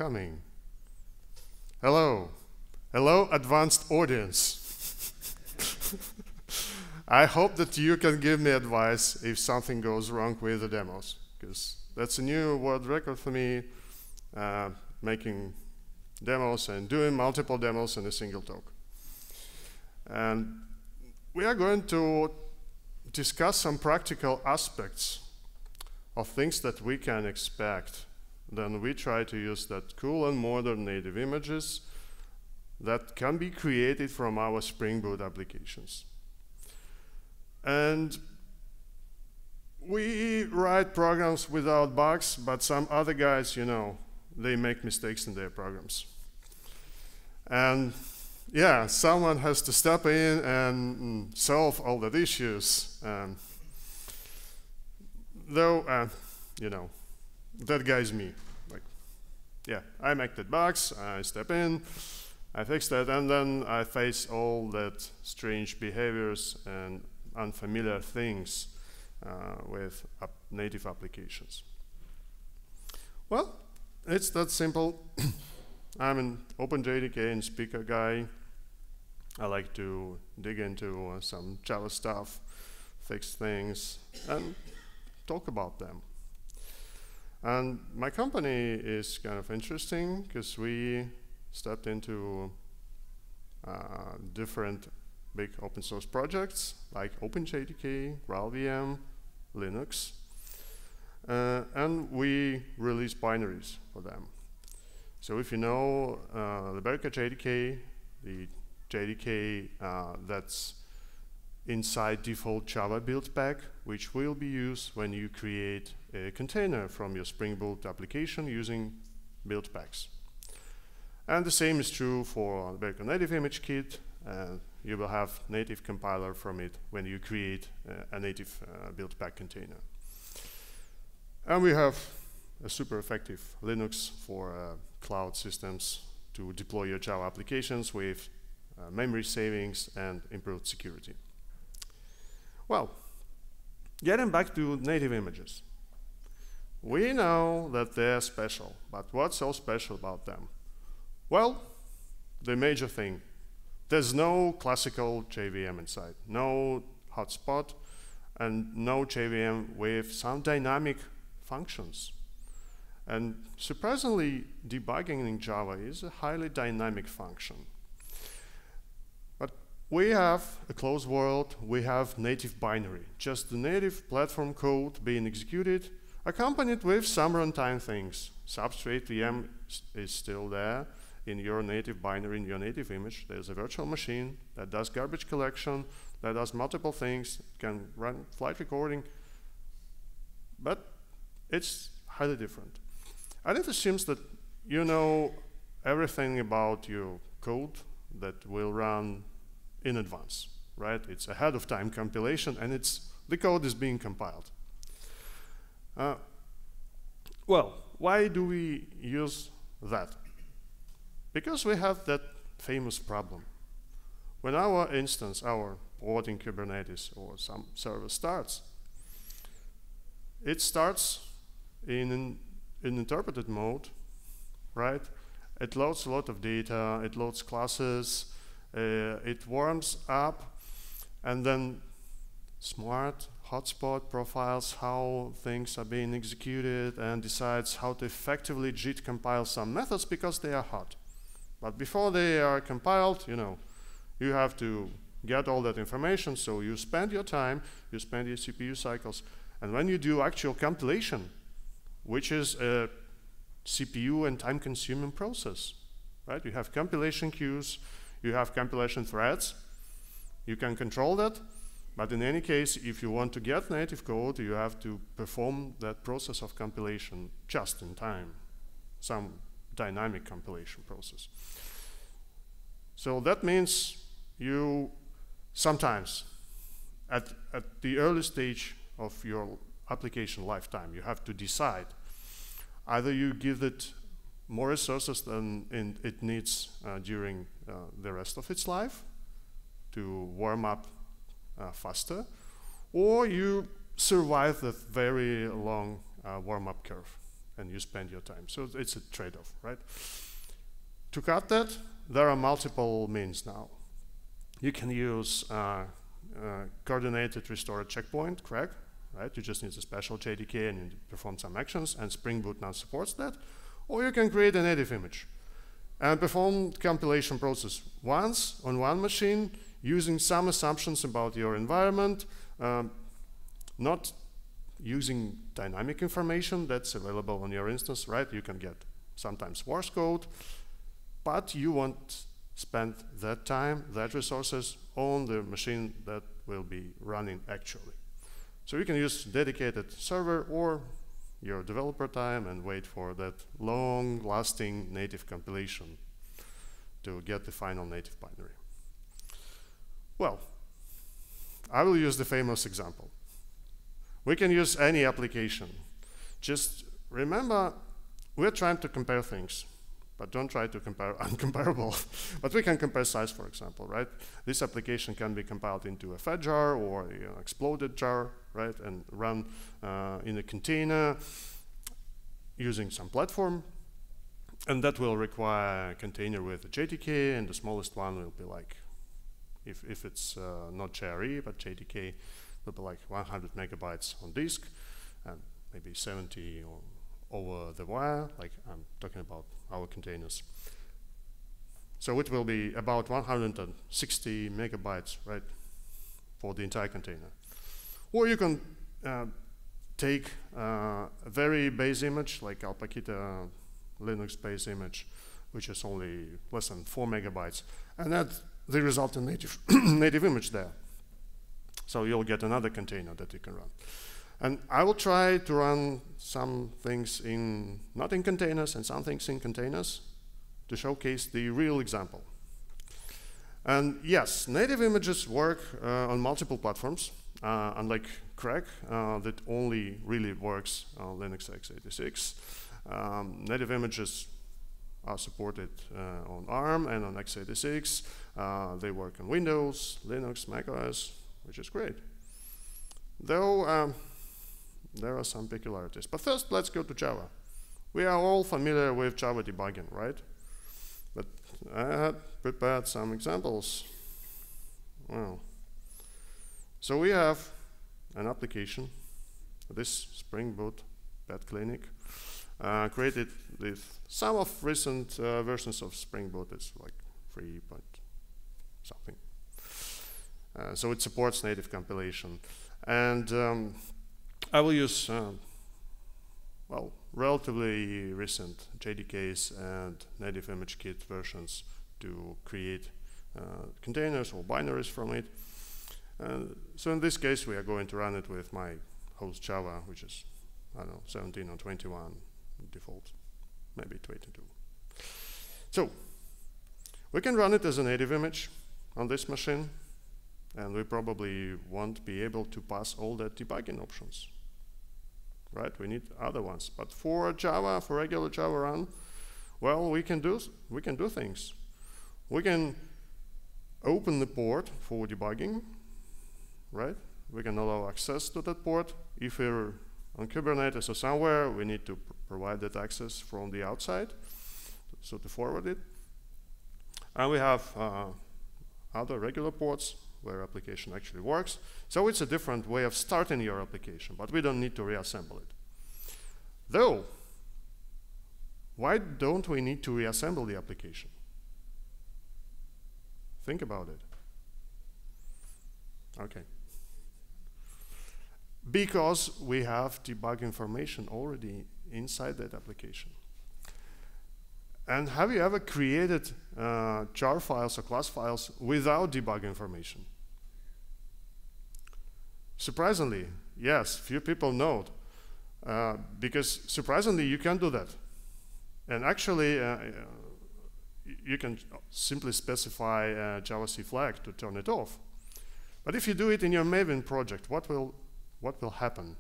coming. Hello. Hello, advanced audience. I hope that you can give me advice if something goes wrong with the demos, because that's a new world record for me, making demos and doing multiple demos in a single talk. And we are going to discuss some practical aspects of things that we can expect. Then we try to use that cool and modern native images that can be created from our Spring Boot applications. And we write programs without bugs, but some other guys, you know, they make mistakes in their programs. And yeah, someone has to step in and solve all the issues. Though, you know, that guy's me. Like, yeah, I make the bugs, I step in, I fix that, and then I face all that strange behaviors and unfamiliar things with native applications. Well, it's that simple. I'm an OpenJDK and speaker guy. I like to dig into some Java stuff, fix things, and talk about them. And my company is kind of interesting because we stepped into different big open source projects like OpenJDK, GraalVM, Linux, and we release binaries for them. So if you know the Berka JDK, the JDK that's inside default Java build pack, which will be used when you create a container from your Spring Boot application using build packs. And the same is true for the Berka Native Image kit. You will have native compiler from it when you create a native build pack container. And we have a super effective Linux for cloud systems to deploy your Java applications with memory savings and improved security. Well, getting back to native images. We know that they're special, but what's so special about them? Well, the major thing, there's no classical JVM inside, no hotspot, and no JVM with some dynamic functions. And surprisingly, debugging in Java is a highly dynamic function. But we have a closed world, we have native binary, just the native platform code being executed, accompanied with some runtime things. Substrate VM is still there in your native binary, in your native image. There's a virtual machine that does garbage collection, that does multiple things, can run flight recording, but it's highly different. And it assumes that you know everything about your code that will run in advance, right? It's ahead of time compilation, and the code is being compiled. Well, why do we use that? Because we have that famous problem. When our instance, our pod in Kubernetes or some server starts, it starts in an interpreted mode, right? It loads a lot of data, it loads classes, it warms up, and then smart hotspot profiles how things are being executed and decides how to effectively JIT compile some methods because they are hot. But before they are compiled, you know, you have to get all that information, so you spend your time, you spend your CPU cycles, and when you do actual compilation, which is a CPU and time-consuming process, right? You have compilation queues, you have compilation threads, you can control that, but in any case, if you want to get native code, you have to perform that process of compilation just in time, some dynamic compilation process. So that means you sometimes, at the early stage of your application lifetime, you have to decide either you give it more resources than it needs during the rest of its life to warm up faster, or you survive the very long warm-up curve. and you spend your time. So it's a trade-off, right? To cut that, there are multiple means now. You can use coordinated restore checkpoint, correct? Right? You just need a special JDK and you perform some actions, and Spring Boot now supports that. Or you can create a native image and perform the compilation process once on one machine using some assumptions about your environment, not using dynamic information that's available on your instance, right? You can get sometimes source code, but you won't spend that time, that resources on the machine that will be running actually. So you can use dedicated server or your developer time and wait for that long-lasting native compilation to get the final native binary. Well, I will use the famous example. We can use any application. Just remember, we're trying to compare things, but don't try to compare uncomparable. But we can compare size, for example, right? This application can be compiled into a fat jar or an exploded jar, right? And run in a container using some platform. And that will require a container with a JDK, and the smallest one will be like, if it's not JRE, but JDK, will be like 100 megabytes on disk, and maybe 70 or over the wire, like I'm talking about our containers. So it will be about 160 megabytes, right, for the entire container. Or you can take a very base image, like Alpaquita Linux base image, which is only less than 4 megabytes, and add the resultant native, native image there. So you'll get another container that you can run. And I will try to run some things not in containers and some things in containers to showcase the real example. And yes, native images work on multiple platforms, unlike Crack, that only really works on Linux x86. Native images are supported on ARM and on x86. They work on Windows, Linux, macOS, which is great. Though there are some peculiarities. But first, let's go to Java. We are all familiar with Java debugging, right? But I had prepared some examples. Well, so we have an application, this Spring Boot Pet Clinic, created with some of recent versions of Spring Boot. It's like 3 point something. So it supports native compilation. And I will use, well, relatively recent JDKs and native image kit versions to create containers or binaries from it. So in this case, we are going to run it with my host Java, which is, I don't know, 17 or 21 default, maybe 22. So we can run it as a native image on this machine, and we probably won't be able to pass all the debugging options, right? We need other ones. But for Java, for regular Java run, well, we can do things. We can open the port for debugging, right? We can allow access to that port. If we're on Kubernetes or somewhere, we need to provide that access from the outside, so to forward it. And we have other regular ports where application actually works. So it's a different way of starting your application, but we don't need to reassemble it. Though, why don't we need to reassemble the application? Think about it. Okay. Because we have debug information already inside that application. And have you ever created jar files or class files without debug information? Surprisingly, yes, few people know, because surprisingly you can do that. And actually, you can simply specify a JavaC flag to turn it off. But if you do it in your Maven project, what will happen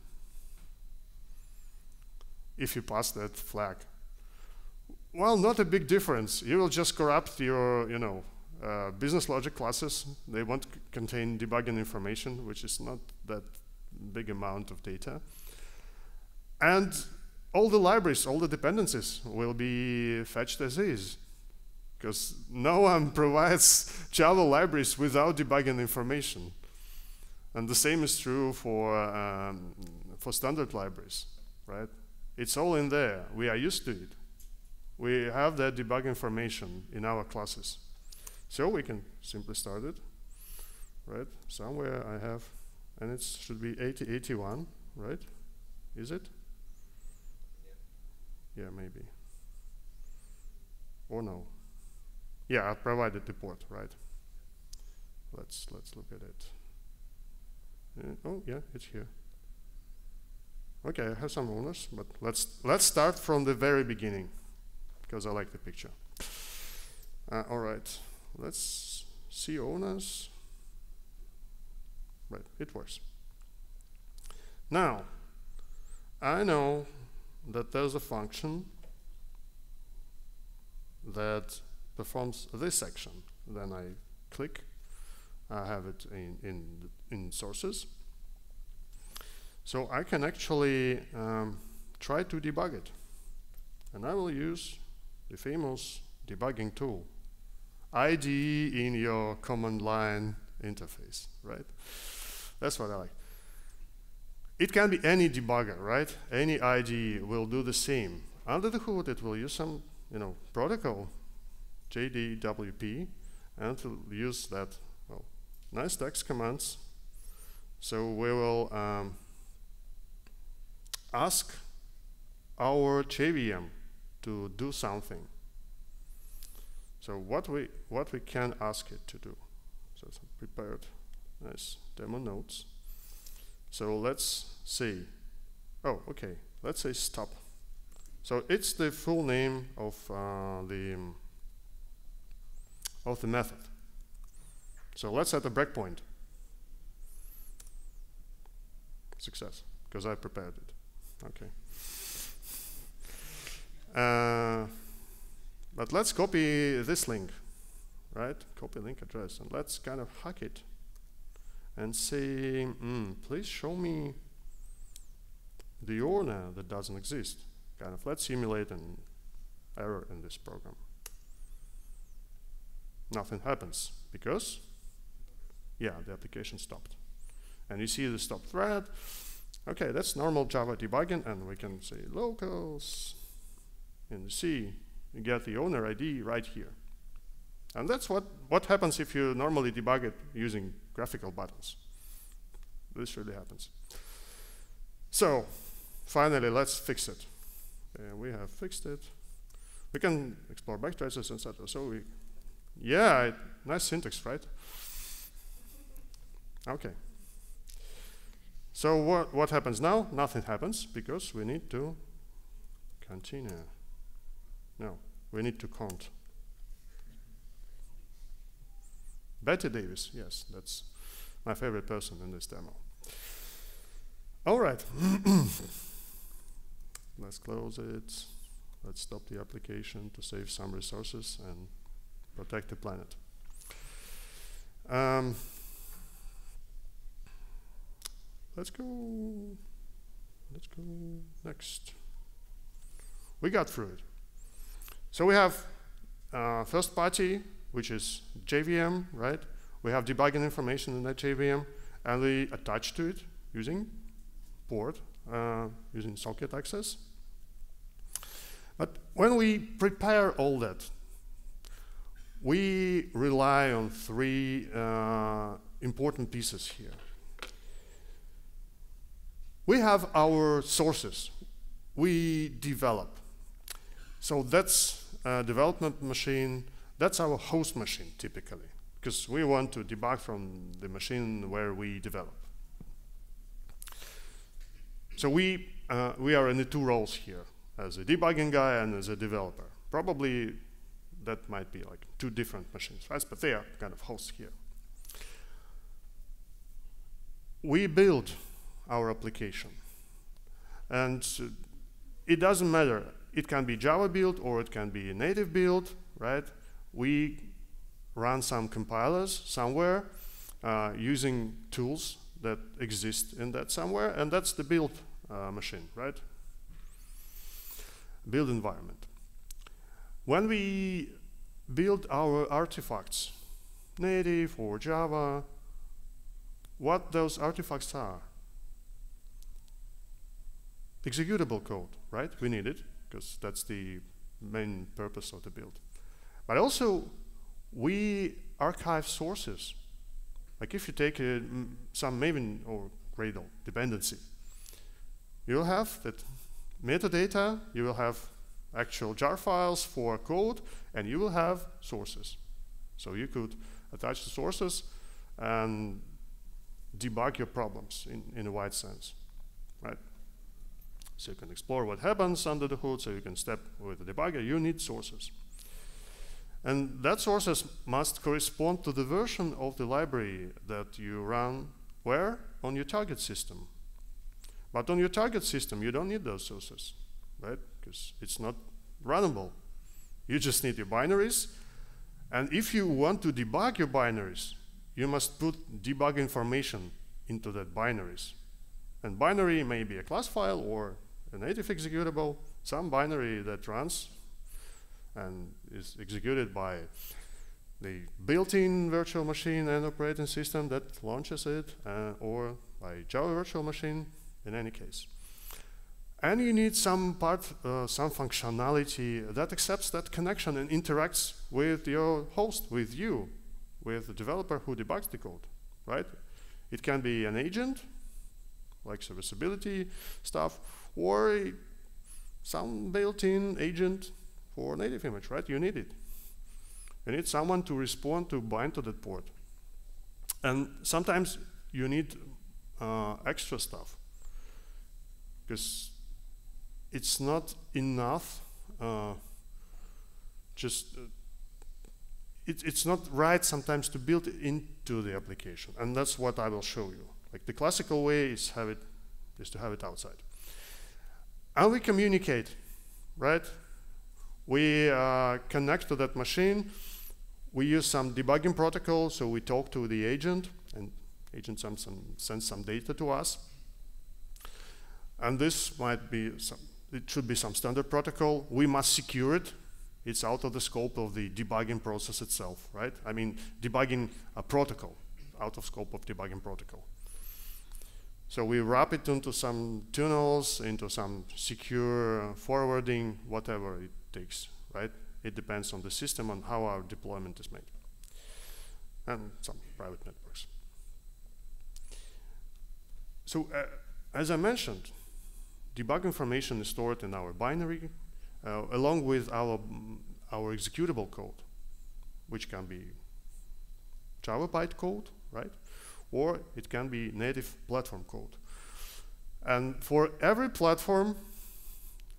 if you pass that flag? Well, not a big difference. You will just corrupt your, business logic classes. They won't contain debugging information, which is not that big amount of data. And all the libraries, all the dependencies will be fetched as is, because no one provides Java libraries without debugging information. And the same is true for standard libraries, right? It's all in there. We are used to it. We have that debug information in our classes. So we can simply start it, right? Somewhere I have, and it should be 8081, right? Is it? Yeah, maybe. Or no. Yeah, I provided the port, right? Let's look at it. Oh yeah, it's here. Okay, I have some owners, but let's start from the very beginning, because I like the picture. All right, let's see owners. Right, it works. Now, I know that there's a function that performs this action. Then I click. I have it in sources. So I can actually try to debug it. And I will use the famous debugging tool, IDE in your command line interface, right? That's what I like. It can be any debugger, right? Any IDE will do the same. Under the hood, it will use some, protocol, JDWP, and to use that, well, nice text commands. So we will ask our JVM to do something. So what we can ask it to do. So some prepared nice demo notes. So let's see. Oh, okay. Let's say stop. So it's the full name of the method. So let's set a breakpoint. Success, because I prepared it. Okay. But let's copy this link, right? Copy link address, and let's kind of hack it and say, please show me the owner that doesn't exist. Kind of, let's simulate an error in this program. Nothing happens because, yeah, the application stopped. And you see the stop thread. Okay, that's normal Java debugging, and we can say locals in the C. You get the owner ID right here. And that's what happens if you normally debug it using graphical buttons. This really happens. So, finally, let's fix it. And we have fixed it. We can explore backtraces, etc. So yeah, nice syntax, right? Okay. So what happens now? Nothing happens because we need to continue. No, we need to count. Betty Davis, yes, that's my favorite person in this demo. All right. Let's close it. Let's stop the application to save some resources and protect the planet. Let's go next. We got through it. So we have first party, which is JVM, right? We have debugging information in that JVM, and we attach to it using port, using socket access. But when we prepare all that, we rely on three important pieces here. We have our sources. We develop. So that's a development machine. That's our host machine, typically, because we want to debug from the machine where we develop. So we are in the two roles here, as a debugging guy and as a developer. Probably that might be like two different machines, right? But they are kind of hosts here. We build our application. And it doesn't matter. It can be Java build or it can be a native build, right? We run some compilers somewhere using tools that exist in that somewhere, and that's the build machine, right? build environment. When we build our artifacts, native or Java, what those artifacts are? Executable code, right? We need it, because that's the main purpose of the build. But also, we archive sources. Like if you take some Maven or Gradle dependency, you'll have that metadata, you will have actual jar files for code, and you will have sources. So you could attach the sources and debug your problems in a wide sense, right? So you can explore what happens under the hood, so you can step with the debugger. You need sources. And that sources must correspond to the version of the library that you run where? On your target system. But on your target system, you don't need those sources, right? Because it's not runnable. You just need your binaries. And if you want to debug your binaries, you must put debug information into that binaries. And binary may be a class file or a native executable, some binary that runs and is executed by the built-in virtual machine and operating system that launches it, or by Java virtual machine, in any case. And you need some some functionality that accepts that connection and interacts with your host, with you, with the developer who debugs the code, right? It can be an agent, like serviceability stuff, or some built-in agent for native image, right? You need it. You need someone to respond to bind to that port. And sometimes you need extra stuff, because it's not enough it's not right sometimes to build it into the application, and that's what I will show you. Like the classical way is to have it outside. And we communicate, right? We connect to that machine. We use some debugging protocol, so we talk to the agent, and agent sends some data to us. And this might be it should be some standard protocol. We must secure it. It's out of the scope of the debugging process itself, right? I mean, debugging a protocol, out of scope of debugging protocol. So we wrap it into some tunnels, into some secure forwarding, whatever it takes, right? It depends on the system and how our deployment is made. And some private networks. So as I mentioned, debug information is stored in our binary along with our executable code, which can be Java bytecode, right? Or it can be native platform code. And for every platform,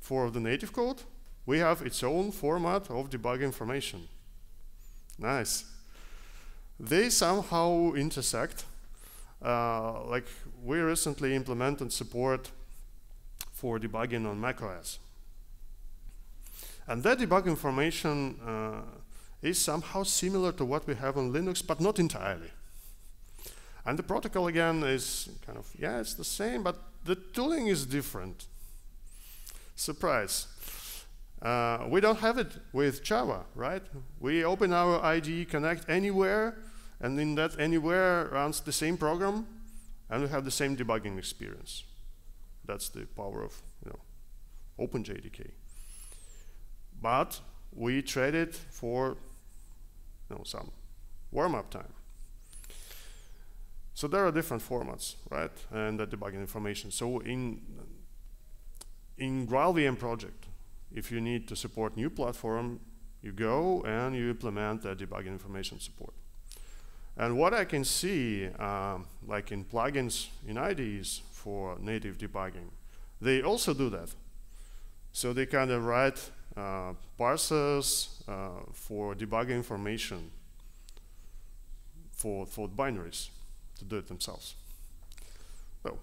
for the native code, we have its own format of debug information. Nice. They somehow intersect. Like we recently implemented support for debugging on macOS. And that debug information is somehow similar to what we have on Linux, but not entirely. And the protocol again is kind of, yeah, it's the same, but the tooling is different. Surprise. We don't have it with Java, right? We open our IDE, connect anywhere, and in that anywhere runs the same program, and we have the same debugging experience. That's the power of, OpenJDK. But we trade it for some warm-up time. So there are different formats, right? And that debugging information. So in GraalVM project, if you need to support new platform, you go and you implement the debugging information support. And what I can see, like in plugins in IDEs for native debugging, they also do that. So they kind of write parsers for debugging information for binaries to do it themselves. So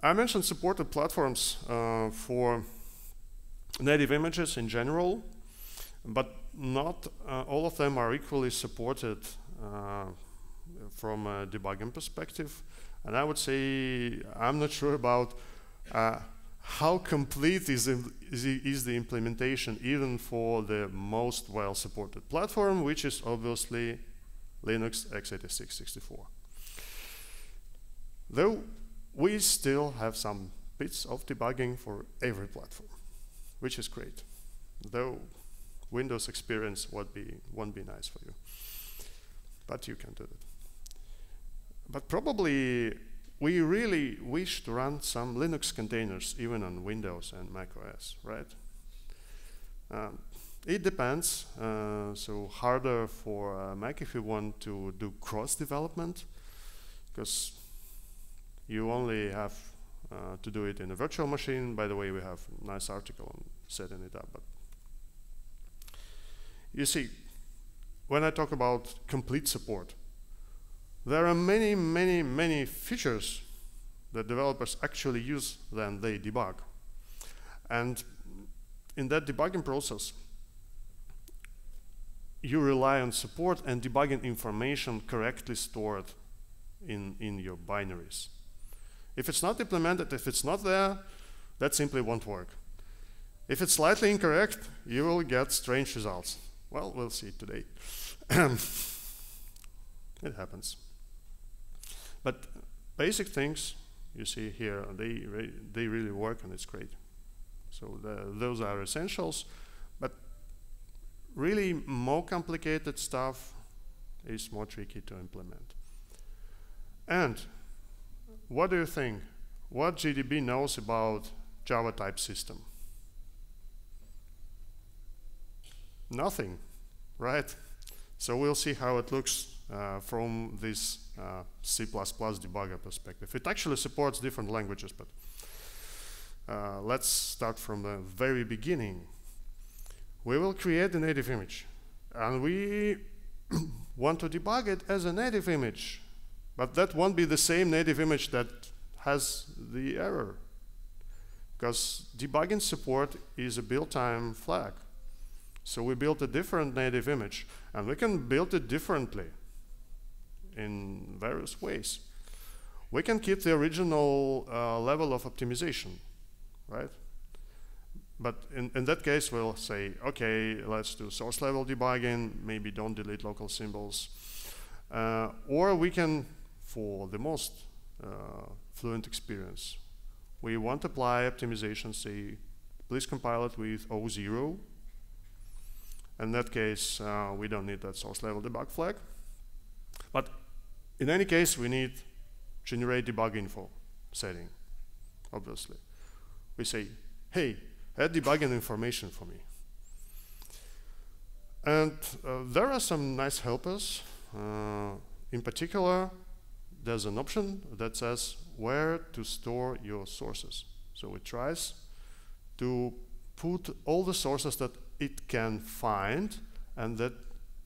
I mentioned supported platforms for native images in general, but not all of them are equally supported from a debugging perspective. And I would say I'm not sure about how complete is the implementation even for the most well-supported platform, which is obviously Linux x86-64. Though we still have some bits of debugging for every platform, which is great. Though Windows experience won't be nice for you, but you can do it. But probably we really wish to run some Linux containers even on Windows and macOS, right? It depends. So harder for Mac if you want to do cross-development, because you only have to do it in a virtual machine. By the way, we have a nice article on setting it up. But you see, when I talk about complete support, there are many, many, many features that developers actually use when they debug. And in that debugging process, you rely on support and debugging information correctly stored in your binaries. If it's not implemented, if it's not there, that simply won't work. If it's slightly incorrect, you will get strange results. Well, we'll see today. It happens. But basic things you see here, they really work, and it's great. So those are essentials. But really more complicated stuff is more tricky to implement. And what do you think? What JDB knows about Java type system? Nothing, right? So we'll see how it looks from this C++ debugger perspective. It actually supports different languages, but let's start from the very beginning. We will create a native image, and we want to debug it as a native image, but that won't be the same native image that has the error, because debugging support is a build time flag. So we built a different native image, and we can build it differently in various ways. We can keep the original level of optimization, right? But in that case, we'll say, okay, let's do source level debugging, maybe don't delete local symbols. Or we can, for the most fluent experience, we want to apply optimization, say, please compile it with 0. In that case, we don't need that source level debug flag. But in any case, we need generate debug info setting, obviously. We say, hey, add debugging information for me. And there are some nice helpers. In particular, there's an option that says where to store your sources. So it tries to put all the sources that it can find and that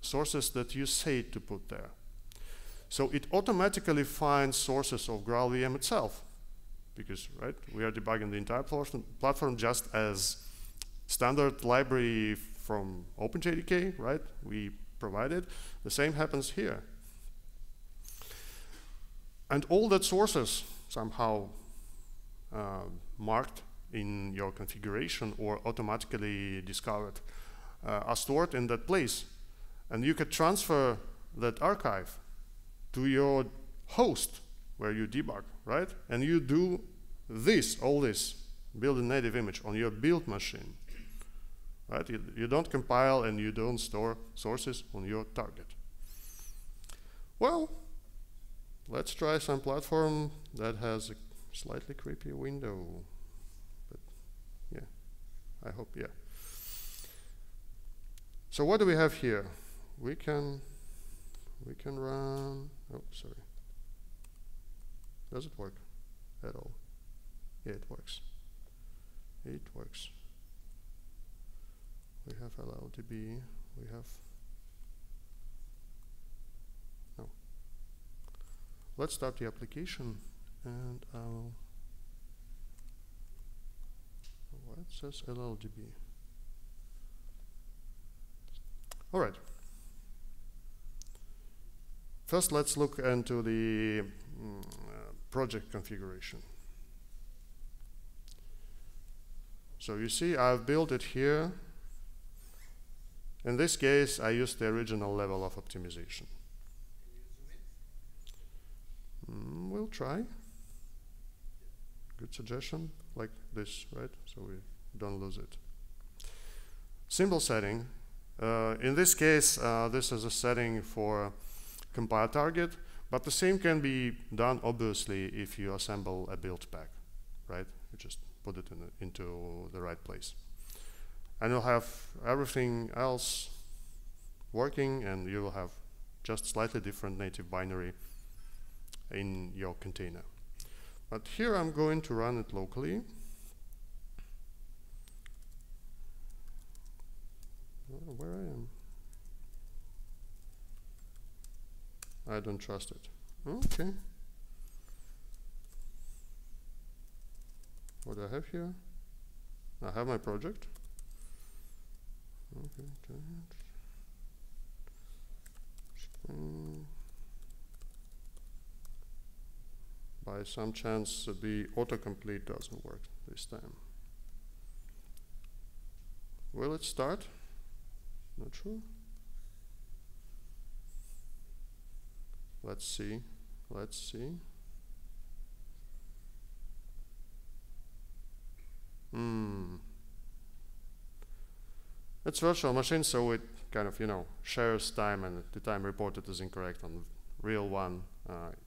sources that you say to put there. So it automatically finds sources of GraalVM itself, because right, we are debugging the entire platform just as standard library from OpenJDK, right? We provided. The same happens here. And all that sources somehow marked in your configuration or automatically discovered are stored in that place. And you could transfer that archive to your host where you debug, right? And you do this, all this, build a native image on your build machine, right? You don't compile and you don't store sources on your target. Well, let's try some platform that has a slightly creepy window. But yeah, I hope, yeah. So what do we have here? We can run, oh, sorry. Does it work at all? Yeah, it works. It works. We have LLDB, we have, no. Let's start the application and what says LLDB? All right. First, let's look into the project configuration. So you see, I've built it here. In this case, I used the original level of optimization. We'll try. Good suggestion, like this, right? So we don't lose it. Symbol setting. In this case, this is a setting for compile target, but the same can be done, obviously, if you assemble a build pack, right? You just put it into the right place. And you'll have everything else working, and you will have just slightly different native binary in your container. But here I'm going to run it locally. Where I am? I don't trust it. Okay. What do I have here? I have my project. Okay, by some chance, the autocomplete doesn't work this time. Will it start? Not sure. Let's see. Let's see. It's virtual machine, so it kind of, shares time, and the time reported is incorrect on the real one.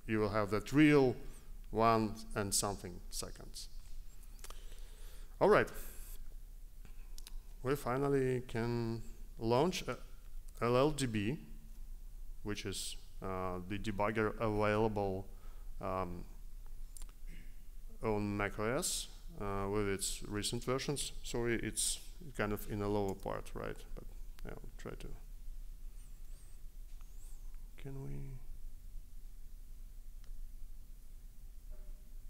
You will have that real 1 and something seconds. All right. We finally can launch LLDB, which is the debugger available on macOS with its recent versions. Sorry, it's kind of in a lower part, right? But yeah, I'll try to. Can we?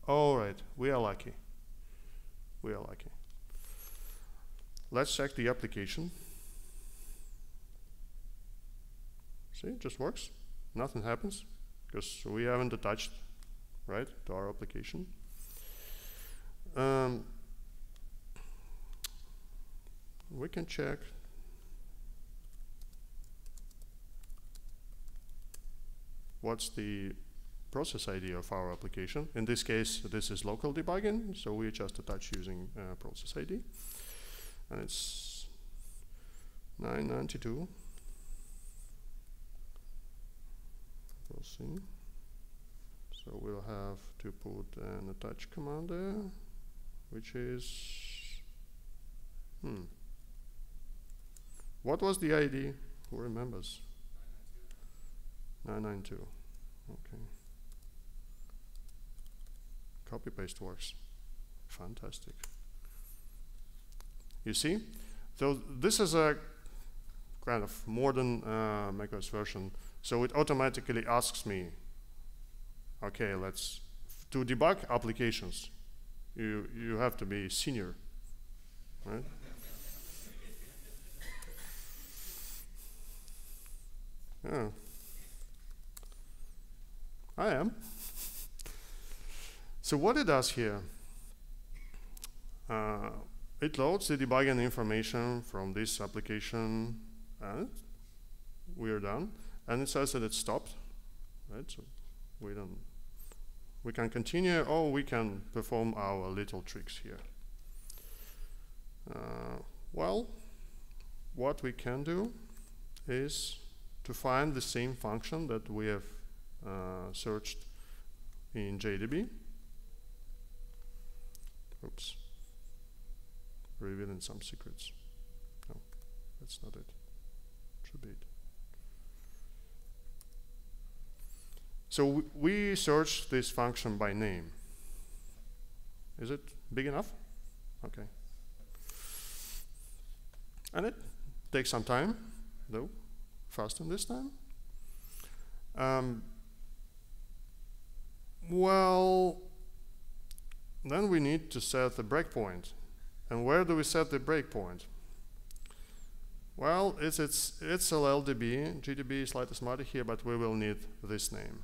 All right, we are lucky. We are lucky. Let's check the application. See, it just works. Nothing happens because we haven't attached, right, to our application. We can check what's the process ID of our application. In this case, this is local debugging, so we just attach using process ID. And it's 992. We'll see. So we'll have to put an attach command there, which is, what was the ID? Who remembers? 992. Okay. Copy paste works. Fantastic. You see? So this is a kind of modern macOS version. So it automatically asks me, okay, to debug applications, you have to be senior, right? Yeah. I am. So what it does here, it loads the debugging information from this application, and we are done. And it says that it stopped, right? So we can continue, or we can perform our little tricks here. Well, what we can do is to find the same function that we have searched in JDB. Oops. Revealing some secrets. No, that's not it. Should be it. So we search this function by name. Is it big enough? Okay. And it takes some time, though, faster this time. Well, then we need to set the breakpoint. And where do we set the breakpoint? Well, it's LLDB. GDB is slightly smarter here, but we will need this name.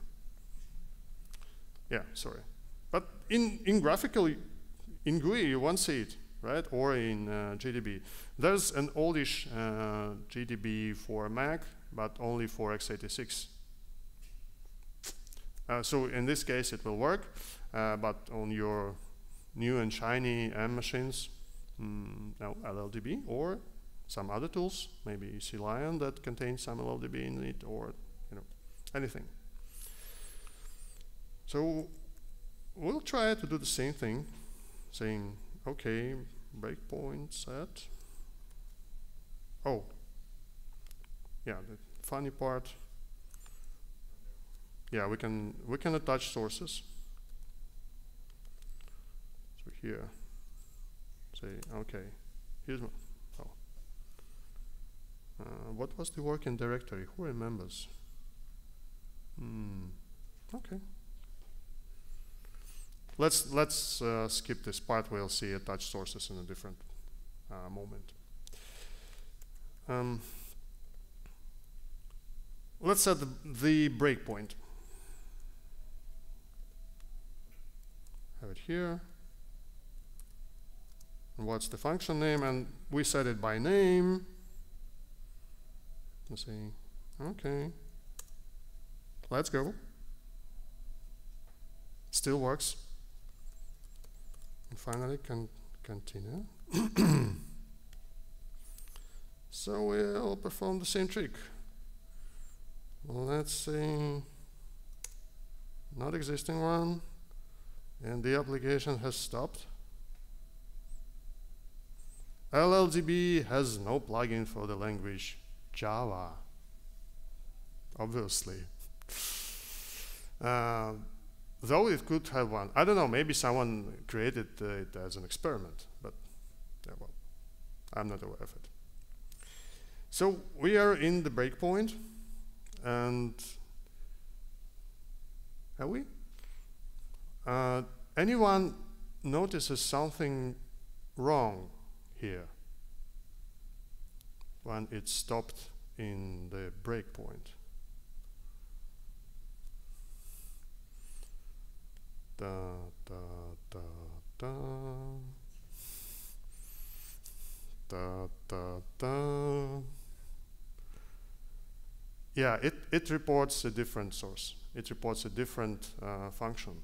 Yeah, sorry. But in graphical, in GUI, you won't see it. right? Or in JDB. There's an oldish JDB for Mac, but only for x86. So in this case, it will work, but on your new and shiny M machines, no LLDB, or some other tools, maybe CLion that contains some LLDB in it, or anything. So we'll try to do the same thing, saying, okay, breakpoint set. Oh, yeah, the funny part. Yeah, we can attach sources. So here, say, okay, here's my, what was the working directory? Who remembers? Okay. Let's skip this part. We'll see attach sources in a different moment. Let's set the breakpoint. Have it here. And what's the function name? And we set it by name. Let's see. Okay. Let's go. Still works. And finally, continue. So we'll perform the same trick. Let's see. Not existing one. And the application has stopped. LLDB has no plugin for the language Java. Obviously. Though it could have one. I don't know, maybe someone created it as an experiment, but yeah, well, I'm not aware of it. So we are in the breakpoint, and have we? Anyone notices something wrong here when it stopped in the breakpoint? Da, da, da, da. Da, da, da. Yeah, it reports a different source. It reports a different function,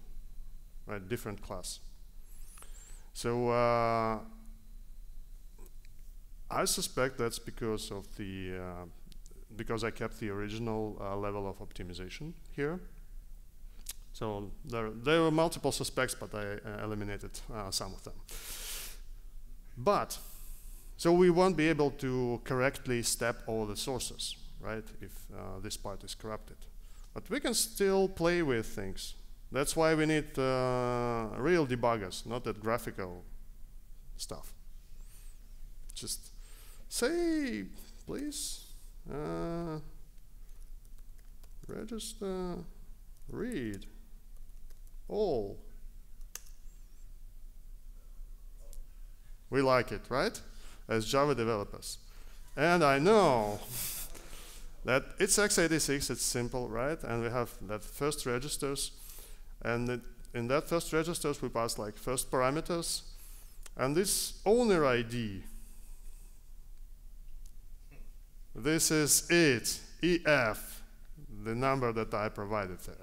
right? Different class. So I suspect that's because of the because I kept the original level of optimization here. So there were multiple suspects, but I eliminated some of them. But so we won't be able to correctly step all the sources, right? If this part is corrupted, but we can still play with things. That's why we need real debuggers, not that graphical stuff. Just say, please, register, read, all. We like it, right? As Java developers. And I know that it's x86, it's simple, right? And we have that first registers. And in that first registers, we pass like first parameters. And this owner ID, this is it, EF, the number that I provided there.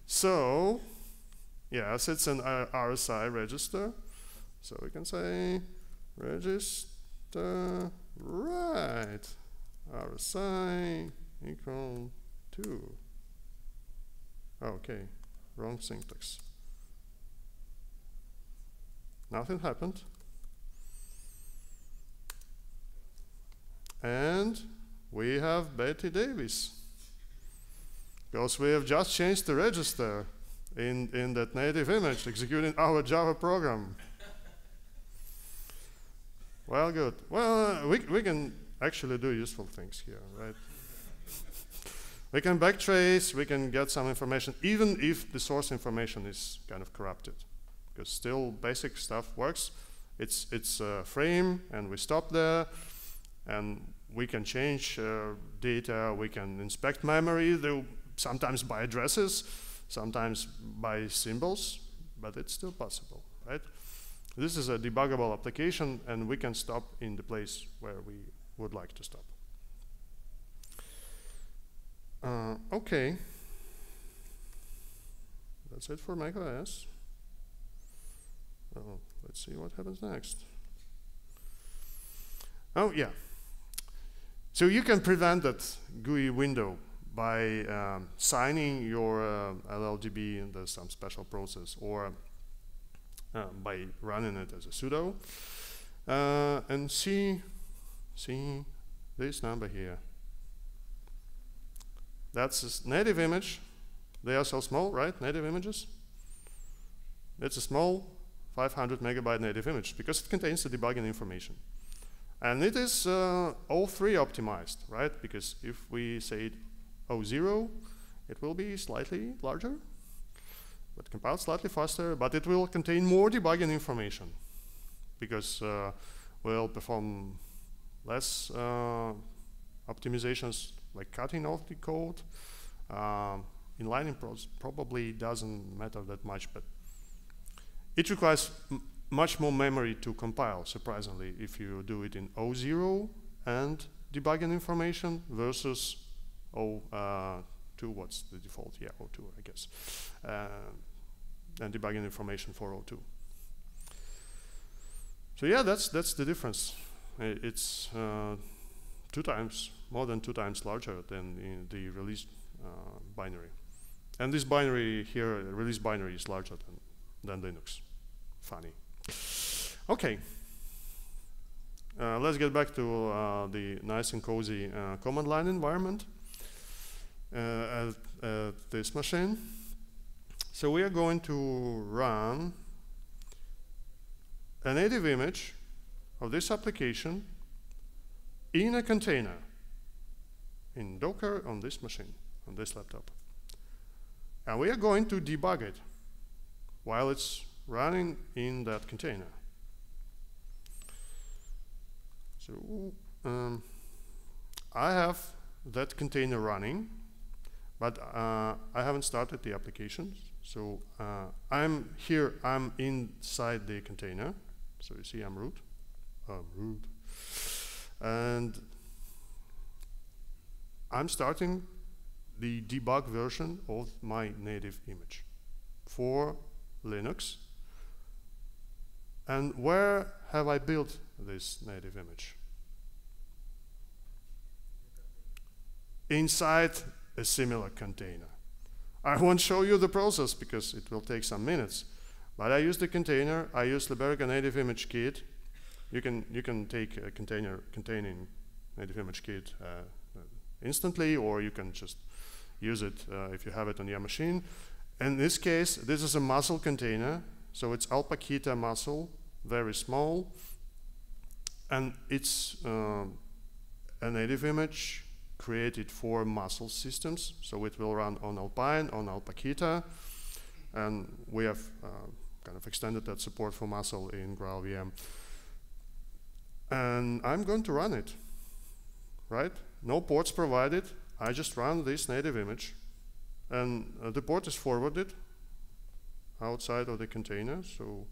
So, yes, it's an RSI register. So we can say register right RSI equal to. Okay, wrong syntax. Nothing happened. And we have Betty Davis, because we have just changed the register in that native image executing our Java program. Well, good. Well, we can actually do useful things here, right? We can backtrace, we can get some information, even if the source information is kind of corrupted, because still basic stuff works. It's a frame, and we stop there, and we can change data, we can inspect memory, though sometimes by addresses, sometimes by symbols, but it's still possible, right? This is a debuggable application, and we can stop in the place where we would like to stop. Okay. That's it for macOS. Let's see what happens next. Oh, yeah. So you can prevent that GUI window by signing your LLDB into some special process, or by running it as a sudo. And see this number here. That's a native image. They are so small, right? Native images. It's a small 500 megabyte native image because it contains the debugging information. And it is O3 optimized, right? Because if we say O0, it will be slightly larger, but compiled slightly faster, but it will contain more debugging information because we'll perform less optimizations, like cutting off the code. Inlining probably doesn't matter that much, but it requires much more memory to compile, surprisingly, if you do it in O0 and debugging information versus O2, what's the default? Yeah, O2, I guess. And debugging information for O2. So yeah, that's the difference. It's more than two times larger than in the release binary. And this binary here, release binary, is larger than Linux. Funny. Okay. Let's get back to the nice and cozy command line environment at this machine. So we are going to run a native image of this application in a container in Docker on this machine, on this laptop. And we are going to debug it while it's running in that container. So I have that container running, but I haven't started the application. So I'm inside the container. So you see I'm root. And I'm starting the debug version of my native image for Linux. And where have I built this native image? Inside a similar container. I won't show you the process because it will take some minutes, but I use the container. I use Liberica Native Image Kit. You can take a container containing native image kit instantly, or you can just use it if you have it on your machine. In this case, this is a muscle container, so it's Alpaquita muscle, very small, and it's a native image created for muscle systems, so it will run on Alpine, on Alpaquita, and we have kind of extended that support for muscle in GraalVM. And I'm going to run it, right? No ports provided. I just run this native image, and the port is forwarded outside of the container, so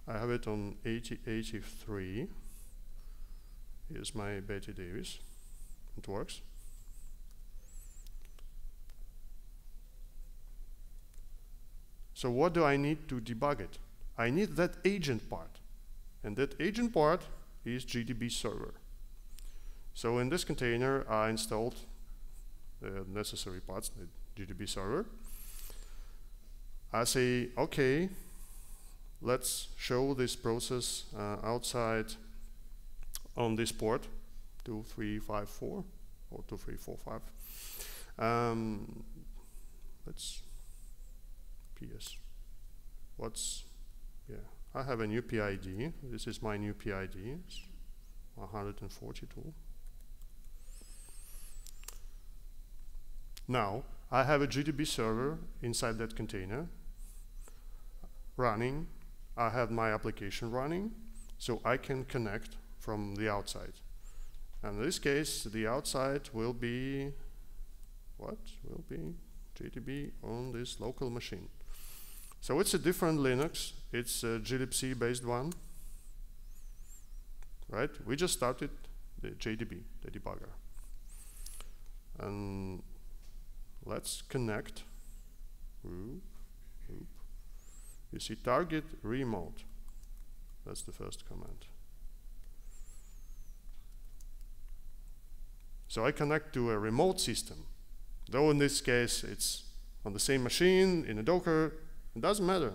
I have it on 8083. Here's my Betty Davis. It works. So what do I need to debug it? I need that agent part, and that agent part is GDB server. So in this container, I installed the necessary parts, the GDB server. I say, okay, let's show this process outside on this port, 2354 or 2345. Let's PS. I have a new PID. This is my new PID. It's 142. Now, I have a GDB server inside that container running. I have my application running, so I can connect from the outside. And in this case, the outside will be, what? Will be GDB on this local machine. So it's a different Linux it's a glibc based one, right? We just started the JDB, the debugger. And let's connect. You see target remote. That's the first command. So I connect to a remote system. Though in this case it's on the same machine, in a Docker, it doesn't matter.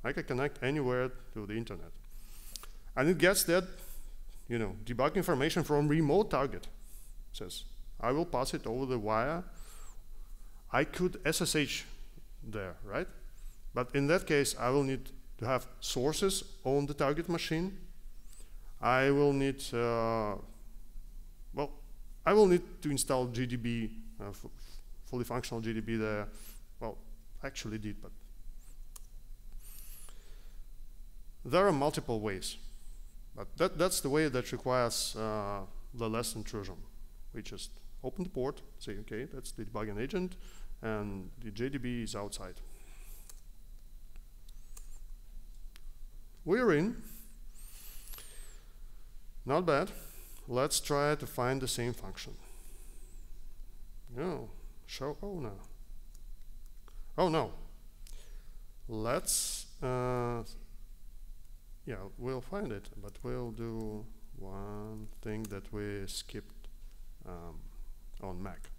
I can connect anywhere to the internet. And it gets that, debug information from remote target. It says, I will pass it over the wire. I could SSH there, right? But in that case, I will need to have sources on the target machine. I will need, I will need to install GDB, fully functional GDB there. Well, actually did, but there are multiple ways. But that's the way that requires the less intrusion. We just open the port, say, okay, that's the debugging agent, and the JDB is outside. We're in. Not bad. Let's try to find the same function. No, show, oh no. Oh no. Let's, yeah, we'll find it, but we'll do one thing that we skipped on Mac.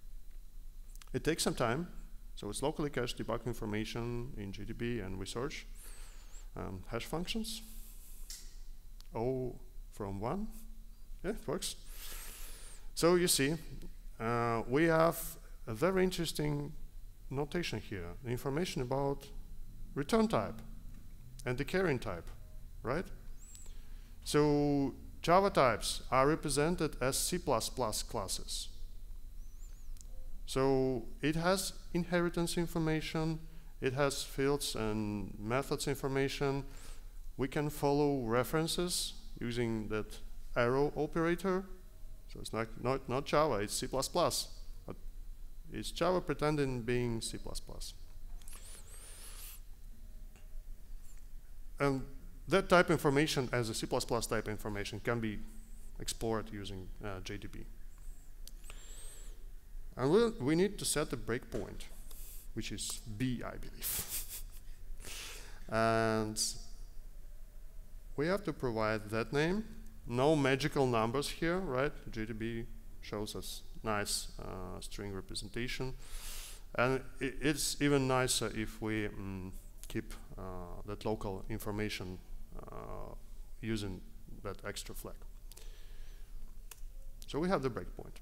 It takes some time, so it's locally cached debug information in GDB, and we search hash functions. O from 1. Yeah, it works. So you see, we have a very interesting notation here, information about return type and the carrying type, right? So Java types are represented as C++ classes. So it has inheritance information, it has fields and methods information. We can follow references using that arrow operator. So it's not Java, it's C++. But it's Java pretending being C++. And that type information as a C++ type information can be explored using JDB. And we need to set a breakpoint, which is B, I believe. And we have to provide that name. No magical numbers here, right? JDB shows us nice string representation. And it's even nicer if we keep that local information using that extra flag. So we have the breakpoint.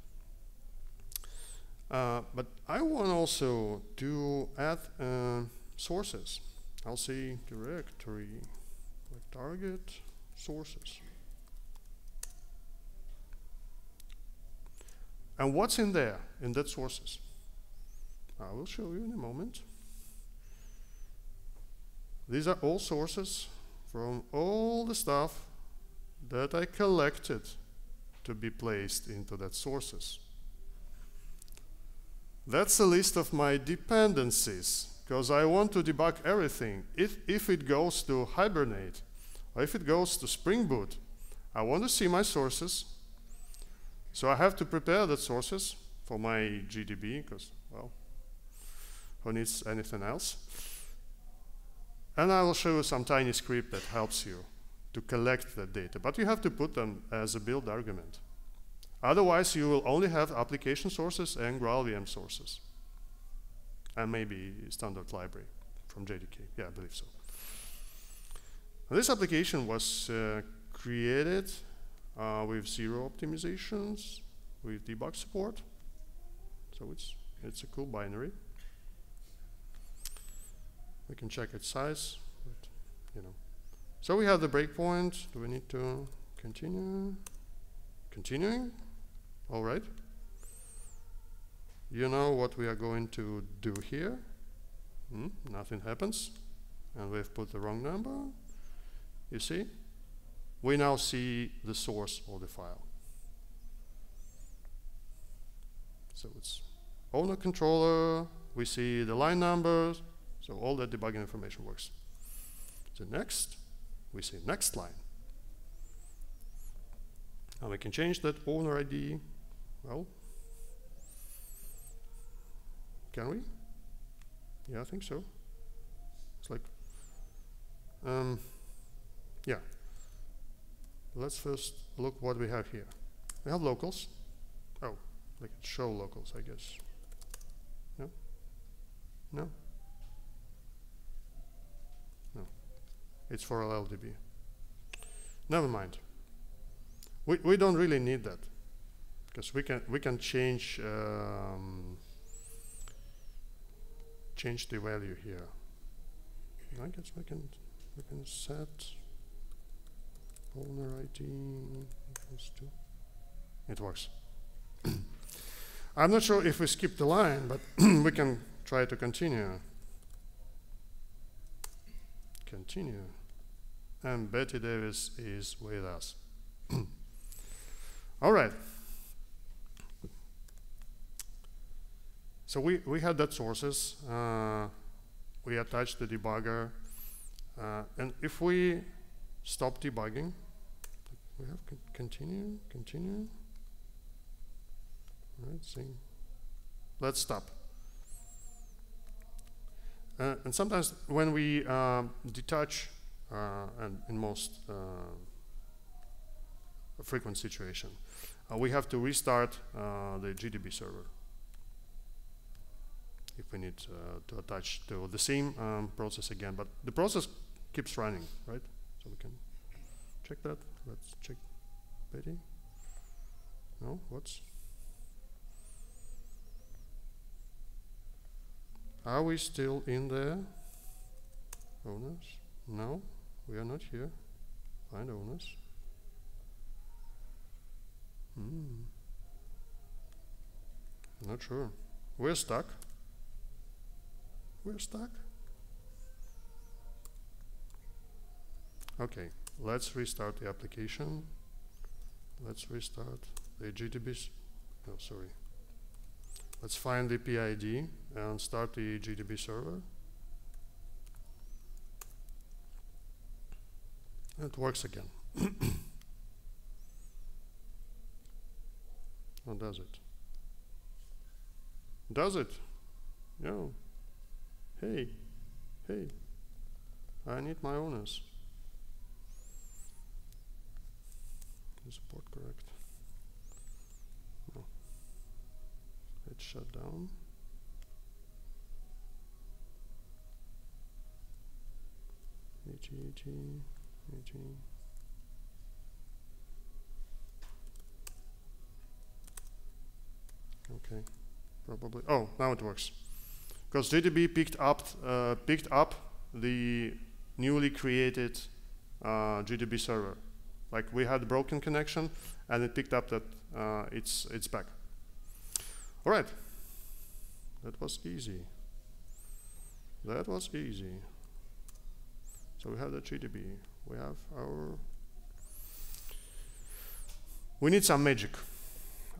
But I want also to add sources. I'll say directory, like target sources. And what's in there, in that sources? I will show you in a moment. These are all sources from all the stuff that I collected to be placed into that sources. That's a list of my dependencies, because I want to debug everything. If it goes to Hibernate, or if it goes to Spring Boot, I want to see my sources. So I have to prepare the sources for my GDB, because, well, who needs anything else? And I will show you some tiny script that helps you to collect that data. But you have to put them as a build argument. Otherwise, you will only have application sources and GraalVM sources. And maybe standard library from JDK. Yeah, I believe so. And this application was created with 0 optimizations, with debug support. So it's a cool binary. We can check its size, but, you know. So we have the breakpoint. Do we need to continue? Continuing? All right. You know what we are going to do here? Nothing happens. And we've put the wrong number. You see? We now see the source of the file. So it's owner controller. We see the line numbers. So all that debugging information works. to next, we say next line. And we can change that owner ID. Well, can we? Yeah, I think so. It's like, yeah. Let's first look what we have here. We have locals. Oh, we can show locals, I guess. No? No? No. It's for LLDB. Never mind. We don't really need that because we can change change the value here. I guess we can set owner ID equals to. It works. I'm not sure if we skipped the line, but we can try to continue. Continue. And Betty Davis is with us. All right. So we had that sources. We attached the debugger. And if we stop debugging, we have continue. All right, see. Let's stop. And sometimes when we detach, and in most frequent situation, we have to restart the GDB server if we need to attach to the same process again. But the process keeps running, right? So we can check that. Let's check Betty. No, what's? Are we still in there? Owners? No, we are not here. Find owners. Not sure. We're stuck. We're stuck. Okay, let's restart the application. Let's restart the GDB. Oh, sorry. Let's find the PID and start the GDB server. It works again. Or does it? Does it? No. Hey, I need my owners. Is port correct? No. Let's shut down. AG. Okay, probably. Oh, now it works. Because JDB picked up the newly created GDB server. Like we had a broken connection, and it picked up that it's back. All right, that was easy. That was easy. So we have the GDB. We have our. We need some magic.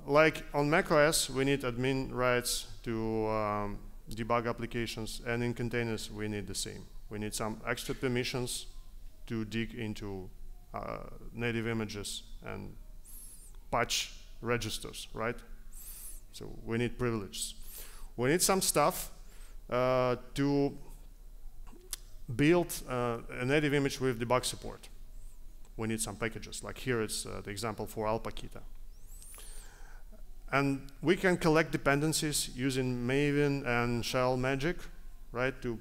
Like on macOS, we need admin rights to debug applications, and in containers, we need the same. We need some extra permissions to dig into native images and patch registers, right? So we need privileges. We need some stuff to build a native image with debug support. We need some packages, like here it's the example for Alpaquita. And we can collect dependencies using Maven and Shell Magic, right, to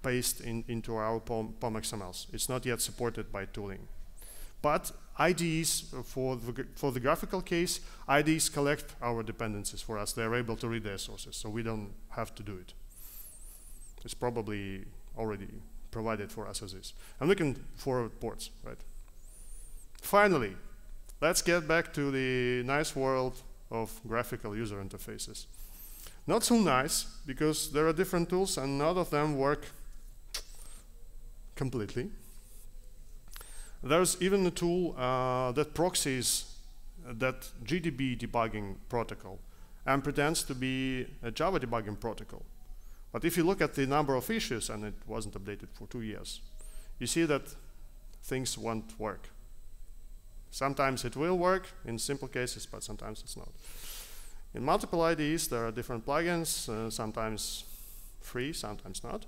paste into our POM XMLs. It's not yet supported by tooling. But IDEs, for the graphical case, IDEs collect our dependencies for us. They're able to read their sources, so we don't have to do it. It's probably already provided for us as is. I'm looking for ports, right? Finally, let's get back to the nice world of graphical user interfaces. Not so nice, because there are different tools and none of them work completely. There's even a tool that proxies that GDB debugging protocol and pretends to be a Java debugging protocol. But if you look at the number of issues, and it wasn't updated for 2 years, you see that things won't work. Sometimes it will work in simple cases, but sometimes it's not. In multiple IDEs, there are different plugins, sometimes free, sometimes not.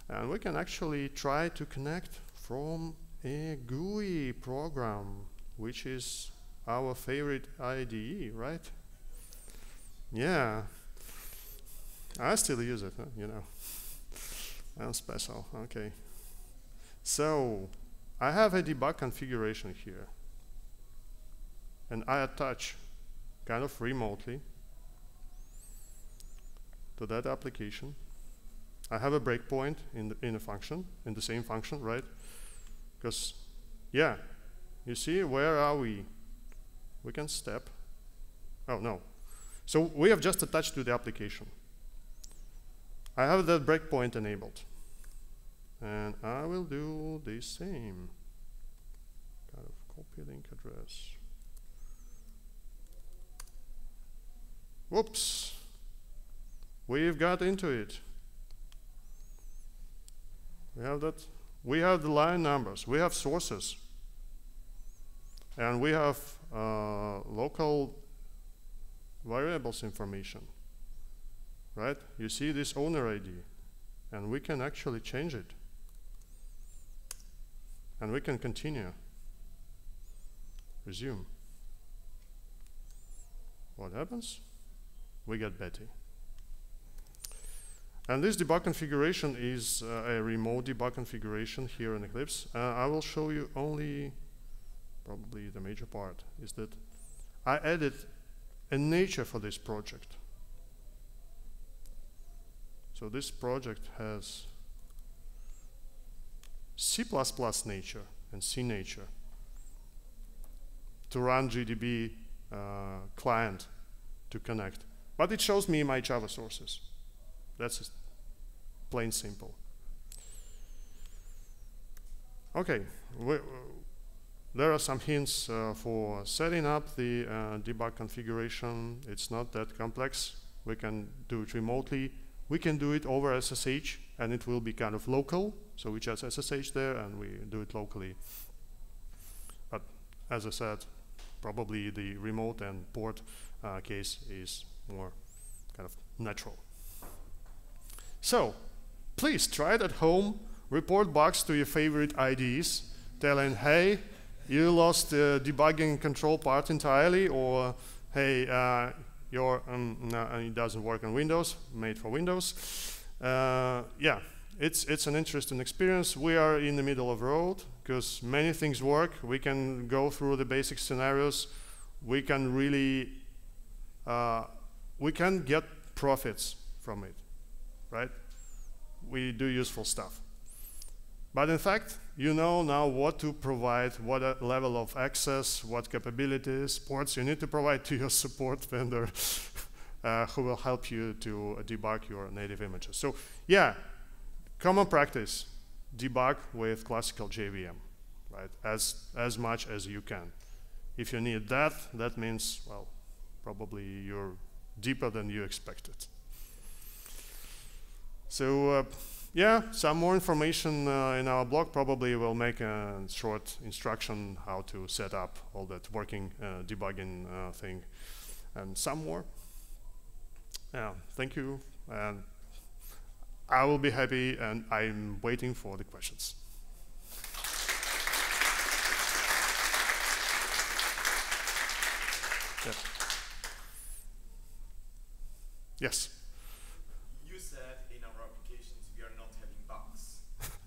And we can actually try to connect from a GUI program, which is our favorite IDE, right? Yeah. I still use it, you know. I'm special, okay. So, I have a debug configuration here. And I attach kind of remotely to that application. I have a breakpoint in a function, in the same function, right? Because, yeah, you see, where are we? We can step. Oh, no. So we have just attached to the application. I have that breakpoint enabled. And I will do the same. Kind of copy link address. Whoops. We've got into it. We have that. We have the line numbers. We have sources. And we have local variables information. Right? You see this owner ID. And we can actually change it. And we can continue. Resume. What happens? We get Betty. And this debug configuration is a remote debug configuration here in Eclipse. I will show you only, probably the major part, is that I added a nature for this project. So this project has C++ nature and C nature to run GDB client to connect. But it shows me my Java sources. That's plain simple. Okay, there are some hints for setting up the debug configuration. It's not that complex. We can do it remotely. We can do it over SSH, and it will be kind of local. So we just SSH there, and we do it locally. But as I said, probably the remote and port case is more kind of natural. So, please try it at home, report bugs to your favorite IDEs, telling, hey, you lost the debugging control part entirely, or hey, no, it doesn't work on Windows, made for Windows. Yeah, it's an interesting experience. We are in the middle of the road, because many things work. We can go through the basic scenarios. We can really, we can get profits from it, right? We do useful stuff. But in fact, you know now what to provide, what level of access, what capabilities, ports you need to provide to your support vendor who will help you to debug your native images. So yeah, common practice, debug with classical JVM, right? As much as you can. If you need that, that means, well, probably you're deeper than you expected. So yeah, some more information in our blog. Probably we'll make a short instruction how to set up all that working debugging thing, and some more. Yeah, thank you, and I will be happy, and I'm waiting for the questions. Yeah. Yes. You said in our applications we are not having bugs.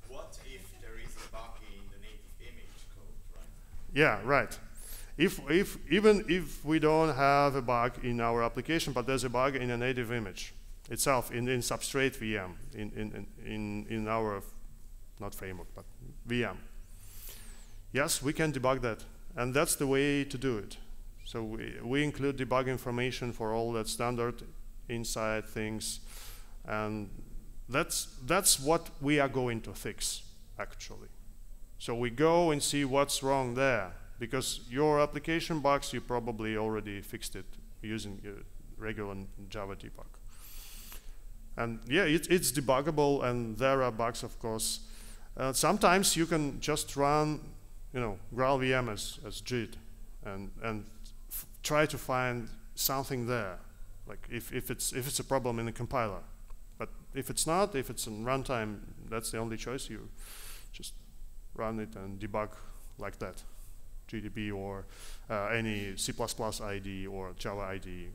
What if there is a bug in the native image code, right? Yeah, right. Even if we don't have a bug in our application, but there's a bug in a native image itself, in substrate VM, in our, not framework, but VM. Yes, we can debug that, and that's the way to do it. So we include debug information for all that standard inside things, and that's what we are going to fix, actually. So we go and see what's wrong there, because your application bugs, you probably already fixed it using regular Java debug. And yeah, it's debuggable, and there are bugs, of course. Sometimes you can just run, GraalVM as JIT and try to find something there, like if it's a problem in the compiler. But if it's not, if it's in runtime, that's the only choice. You just run it and debug like that, GDB or any C++ ID or Java ID.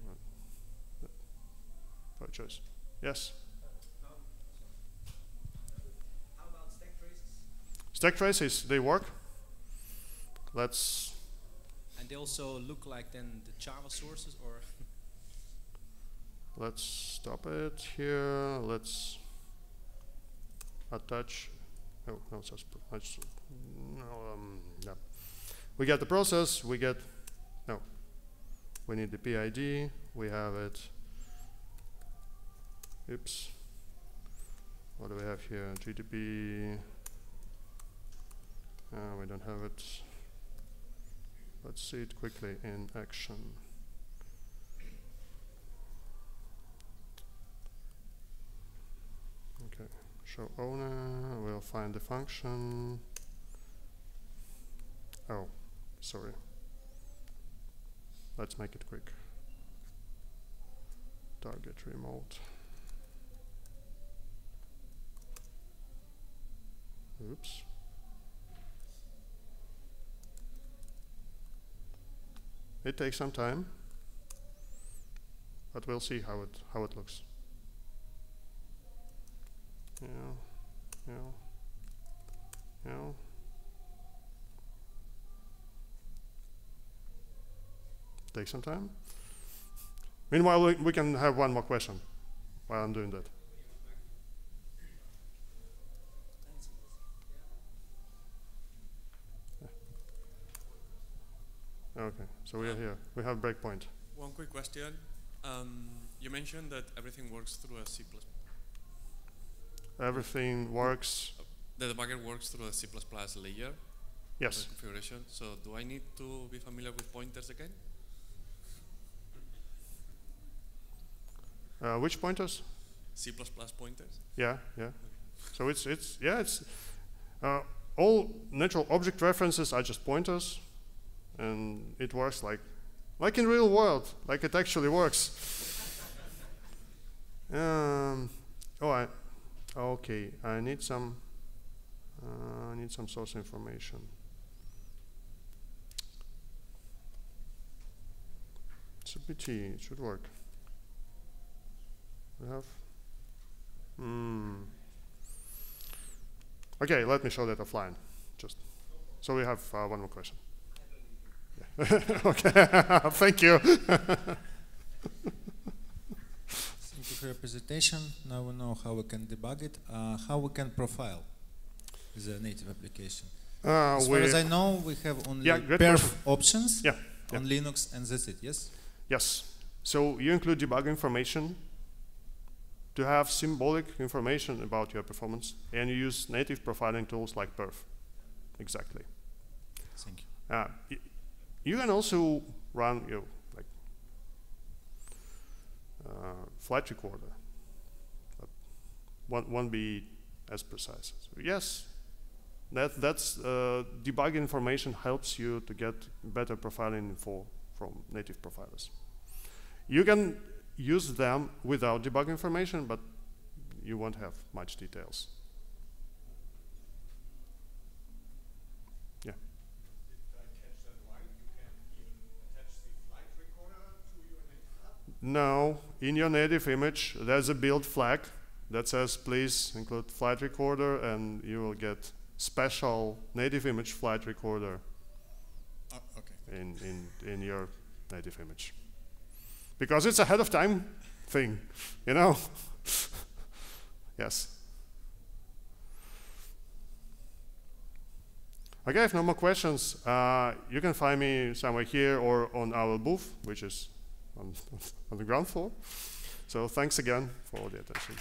By choice. Yes. How about stack traces? Stack traces, they work. And they also look like then the Java sources, or? Let's stop it here. Let's attach. Oh, no, yeah. We get the process. We get. No. We need the PID. We have it. Oops. What do we have here? GDB. We don't have it. Let's see it quickly in action. Okay, show owner, we'll find the function. Oh, sorry. Let's make it quick. Target remote. Oops. It takes some time, but we'll see how it looks. Yeah. Take some time. Meanwhile, we can have one more question while I'm doing that. Okay, so we are here. We have breakpoint. One quick question. You mentioned that everything works through a C++. Everything works. The debugger works through a C++ layer. Yes. Of the configuration. So do I need to be familiar with pointers again? Which pointers? C++ pointers. Yeah. So it's all natural object references are just pointers. And it works like in real world, like it actually works. Okay. I need some source information. CPT, it should work. We have. Okay, let me show that offline. Just so we have one more question. Okay, thank you. Thank you for your presentation. Now we know how we can debug it. How we can profile the native application. As far as I know, we have only perf options on Linux, and that's it, yes? Yes. So you include debug information to have symbolic information about your performance, and you use native profiling tools like perf. Exactly. Thank you. You can also run flight recorder, but won't be as precise. So yes, that's debug information helps you to get better profiling info from native profilers. You can use them without debug information, but you won't have much details. No, in your native image, there's a build flag that says, please include flight recorder, and you will get special native image flight recorder in your native image. Because it's ahead of time thing, you know? Yes. Okay, if no more questions, you can find me somewhere here or on our booth, which is on the ground floor. So thanks again for the attention.